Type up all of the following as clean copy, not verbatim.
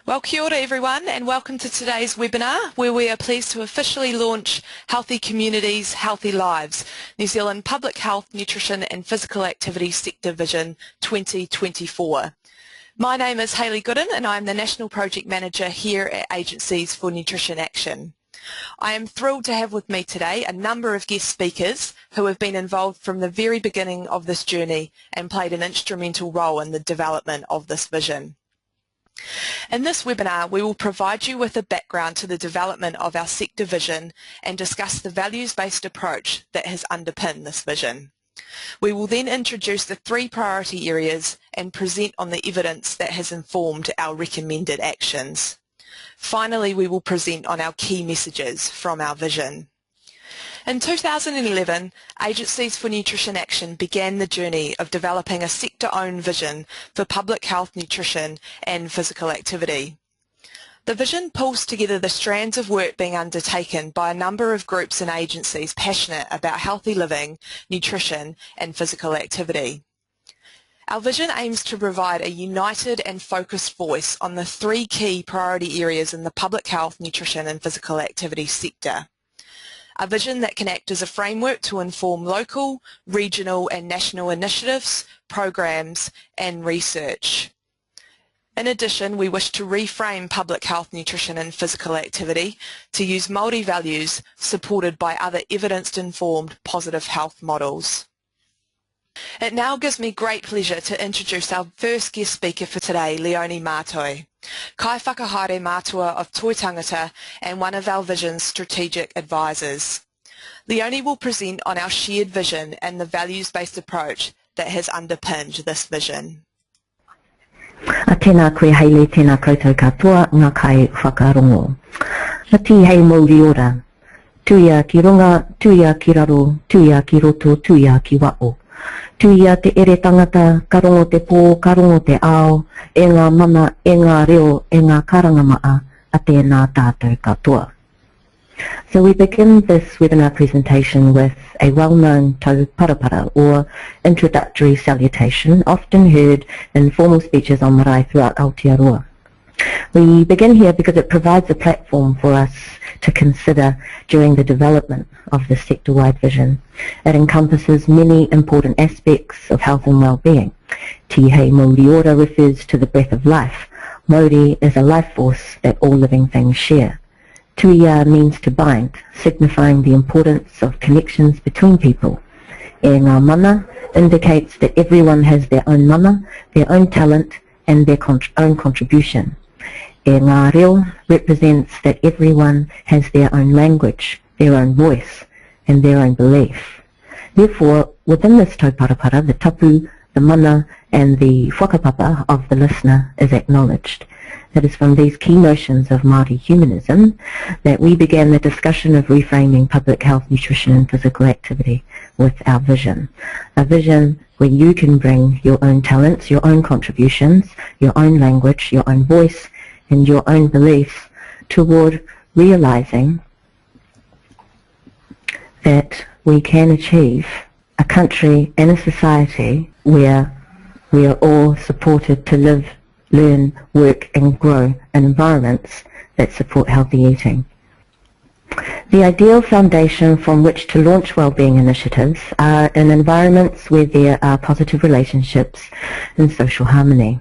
Well, kia ora everyone, and welcome to today's webinar where we are pleased to officially launch Healthy Communities, Healthy Lives, New Zealand Public Health, Nutrition and Physical Activity Sector Vision 2024. My name is Hayley Gooden and I am the National Project Manager here at Agencies for Nutrition Action. I am thrilled to have with me today a number of guest speakers who have been involved from the very beginning of this journey and played an instrumental role in the development of this vision. In this webinar, we will provide you with a background to the development of our sector vision and discuss the values-based approach that has underpinned this vision. We will then introduce the three priority areas and present on the evidence that has informed our recommended actions. Finally, we will present on our key messages from our vision. In 2011, Agencies for Nutrition Action began the journey of developing a sector-owned vision for public health, nutrition and physical activity. The vision pulls together the strands of work being undertaken by a number of groups and agencies passionate about healthy living, nutrition and physical activity. Our vision aims to provide a united and focused voice on the three key priority areas in the public health, nutrition and physical activity sector. A vision that can act as a framework to inform local, regional and national initiatives, programs and research. In addition, we wish to reframe public health, nutrition and physical activity to use Māori values supported by other evidence-informed positive health models. It now gives me great pleasure to introduce our first guest speaker for today, Leonie Mātoi, Kai Whakahaere Mātua of Toi Tangata and one of our vision's strategic advisors. Leonie will present on our shared vision and the values-based approach that has underpinned this vision. Tēnā koe Hayley, tēnā koutou katoa, ngā kai whakarongo. Hati hei Māori ora, tuia ki runga, tuia ki raro, tuia ki roto, tuia ki wao. Tuia te ere tangata, karongo te pō, karongo te ao, e ngā mana, e ngā reo, e ngā karangamaa, a tēnā tātou katoa. So we begin this webinar presentation with a well-known tau parapara or introductory salutation, often heard in formal speeches on marae throughout Aotearoa. We begin here because it provides a platform for us to consider during the development of the sector-wide vision. It encompasses many important aspects of health and well-being. Tihei Māori ora refers to the breath of life. Māori is a life force that all living things share. Tuia means to bind, signifying the importance of connections between people. E ngā mana indicates that everyone has their own mana, their own talent and their own contribution. E ngā reo represents that everyone has their own language, their own voice and their own belief. Therefore, within this tauparapara, the tapu, the mana and the whakapapa of the listener is acknowledged. It is from these key notions of Māori humanism that we began the discussion of reframing public health, nutrition and physical activity with our vision. A vision where you can bring your own talents, your own contributions, your own language, your own voice and your own beliefs toward realizing that we can achieve a country and a society where we are all supported to live, learn, work and grow in environments that support healthy eating. The ideal foundation from which to launch wellbeing initiatives are in environments where there are positive relationships and social harmony.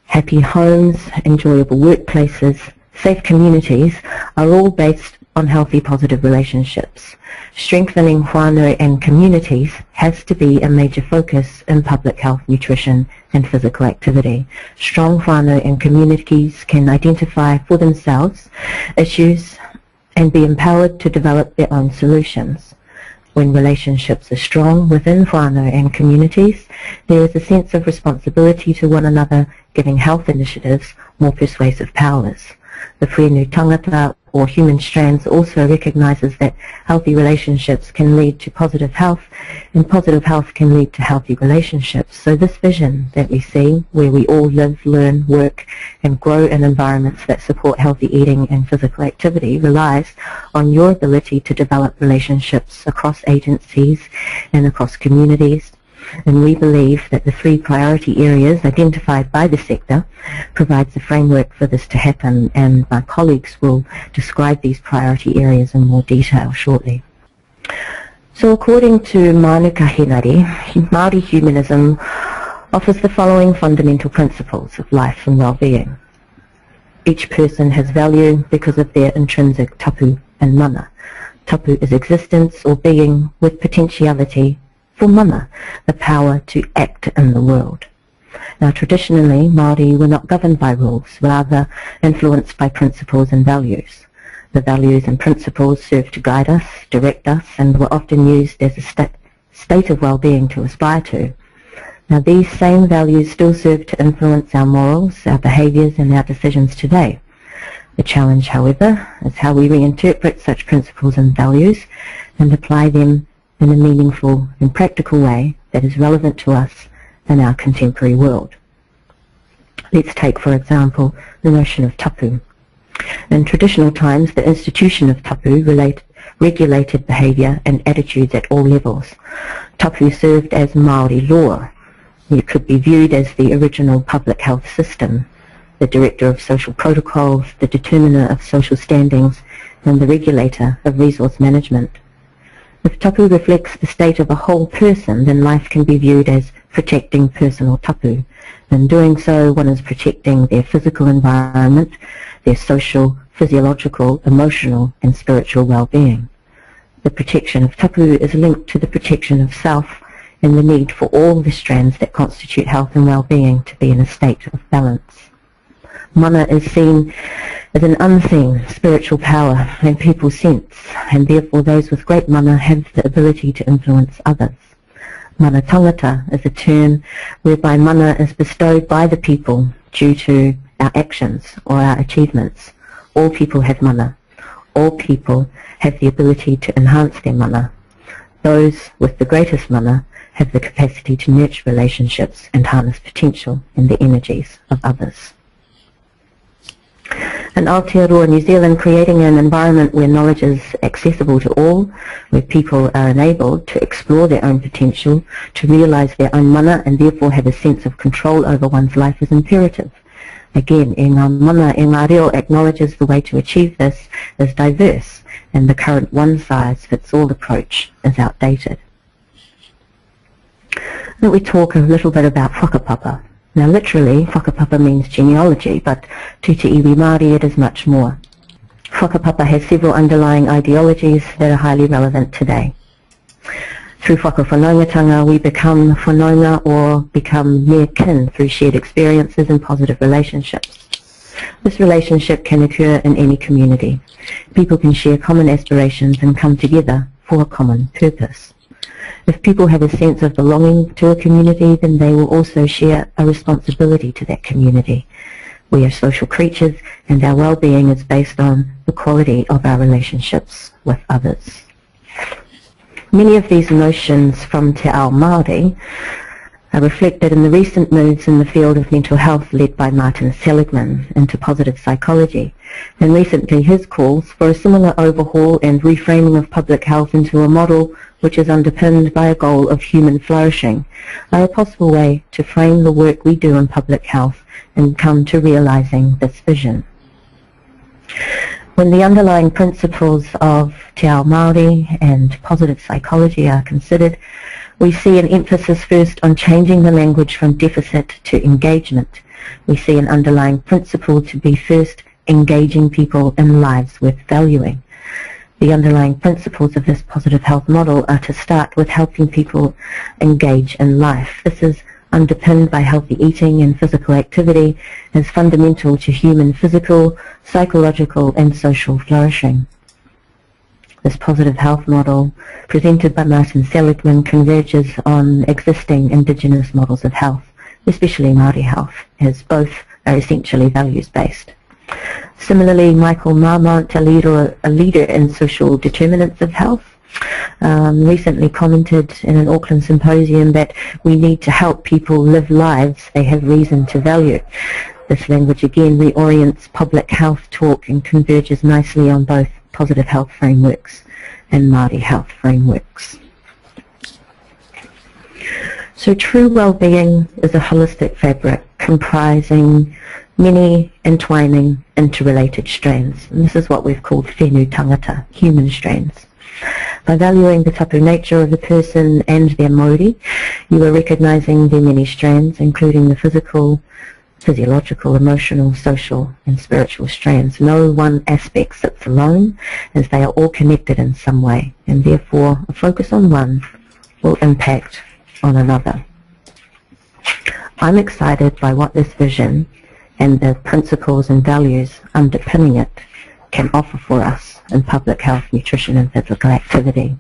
Happy homes, enjoyable workplaces, safe communities are all based on healthy positive relationships. Strengthening whānau and communities has to be a major focus in public health, nutrition and physical activity. Strong whānau and communities can identify for themselves issues and be empowered to develop their own solutions. When relationships are strong within whānau and communities, there is a sense of responsibility to one another, giving health initiatives more persuasive powers. The whenua tangata or human strands also recognises that healthy relationships can lead to positive health and positive health can lead to healthy relationships. So this vision that we see where we all live, learn, work and grow in environments that support healthy eating and physical activity relies on your ability to develop relationships across agencies and across communities and we believe that the 3 priority areas identified by the sector provides the framework for this to happen, and my colleagues will describe these priority areas in more detail shortly. So according to Manuka Hinari, Māori humanism offers the following fundamental principles of life and well-being. Each person has value because of their intrinsic tapu and mana. Tapu is existence or being with potentiality for mana, the power to act in the world. Now traditionally, Māori were not governed by rules, rather influenced by principles and values. The values and principles serve to guide us, direct us, and were often used as a state of well-being to aspire to. Now these same values still serve to influence our morals, our behaviours and our decisions today. The challenge, however, is how we reinterpret such principles and values and apply them in a meaningful and practical way that is relevant to us in our contemporary world. Let's take, for example, the notion of tapu. In traditional times, the institution of tapu regulated behaviour and attitudes at all levels. Tapu served as Māori law. It could be viewed as the original public health system, the director of social protocols, the determiner of social standings, and the regulator of resource management. If tapu reflects the state of a whole person, then life can be viewed as protecting personal tapu. In doing so, one is protecting their physical environment, their social, physiological, emotional, and spiritual well-being. The protection of tapu is linked to the protection of self and the need for all the strands that constitute health and well-being to be in a state of balance. Mana is seen as an unseen spiritual power and people sense, and therefore those with great mana have the ability to influence others. Mana tangata is a term whereby mana is bestowed by the people due to our actions or our achievements. All people have mana. All people have the ability to enhance their mana. Those with the greatest mana have the capacity to nurture relationships and harness potential in the energies of others. In Aotearoa, New Zealand, creating an environment where knowledge is accessible to all, where people are enabled to explore their own potential, to realise their own mana and therefore have a sense of control over one's life is imperative. Again, e ngā mana e ngā reo acknowledges the way to achieve this is diverse, and the current one-size-fits-all approach is outdated. Let me talk a little bit about whakapapa. Now literally, whakapapa means genealogy, but to te iwi Māori it is much more. Whakapapa has several underlying ideologies that are highly relevant today. Through whakawhanaungatanga, we become whanaunga or become near kin through shared experiences and positive relationships. This relationship can occur in any community. People can share common aspirations and come together for a common purpose. If people have a sense of belonging to a community, then they will also share a responsibility to that community. We are social creatures, and our well-being is based on the quality of our relationships with others. Many of these notions from Te Ao Māori are reflected in the recent moves in the field of mental health led by Martin Seligman into positive psychology, and recently his calls for a similar overhaul and reframing of public health into a model which is underpinned by a goal of human flourishing are a possible way to frame the work we do in public health and come to realising this vision. When the underlying principles of Te Ao Māori and positive psychology are considered, we see an emphasis first on changing the language from deficit to engagement. We see an underlying principle to be first engaging people in lives worth valuing. The underlying principles of this positive health model are to start with helping people engage in life. This is underpinned by healthy eating and physical activity as fundamental to human physical, psychological and social flourishing. This positive health model, presented by Martin Seligman, converges on existing Indigenous models of health, especially Māori health, as both are essentially values-based. Similarly, Michael Marmont, a leader in social determinants of health, recently commented in an Auckland symposium that we need to help people live lives they have reason to value. This language again reorients public health talk and converges nicely on both positive health frameworks and Māori health frameworks. So true well-being is a holistic fabric comprising many entwining, interrelated strands. And this is what we've called whenua tangata, human strands. By valuing the tapu nature of the person and their mauri, you are recognizing their many strands, including the physical, physiological, emotional, social, and spiritual strands. No one aspect sits alone, as they are all connected in some way, and therefore a focus on one will impact on another. I'm excited by what this vision and the principles and values underpinning it can offer for us in public health, nutrition and physical activity.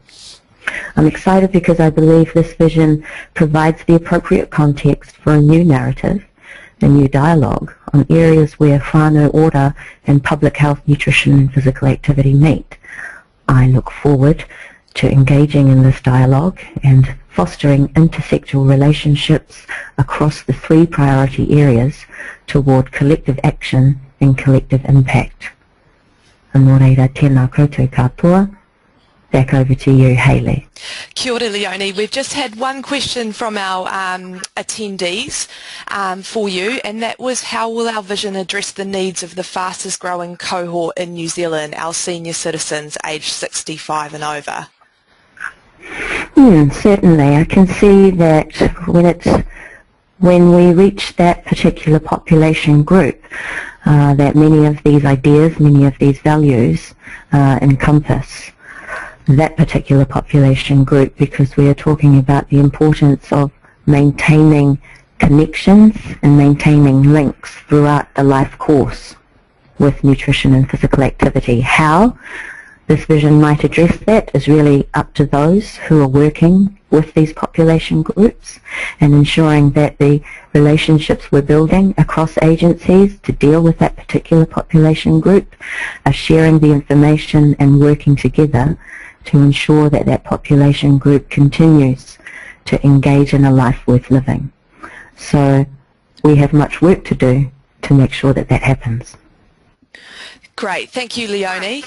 I'm excited because I believe this vision provides the appropriate context for a new narrative, a new dialogue on areas where whānau ora and public health, nutrition and physical activity meet. I look forward to engaging in this dialogue and fostering intersectoral relationships across the 3 priority areas toward collective action and collective impact. Nō reira, tēnā koutou katoa. Back over to you, Hayley. Kia ora, Leonie. We've just had one question from our attendees for you, and that was, how will our vision address the needs of the fastest growing cohort in New Zealand, our senior citizens aged 65 and over? Certainly. I can see that when we reach that particular population group, that many of these ideas, many of these values encompass that particular population group, because we are talking about the importance of maintaining connections and maintaining links throughout the life course with nutrition and physical activity. How this vision might address that is really up to those who are working with these population groups and ensuring that the relationships we're building across agencies to deal with that particular population group are sharing the information and working together to ensure that that population group continues to engage in a life worth living. So we have much work to do to make sure that that happens. Great. Thank you, Leonie.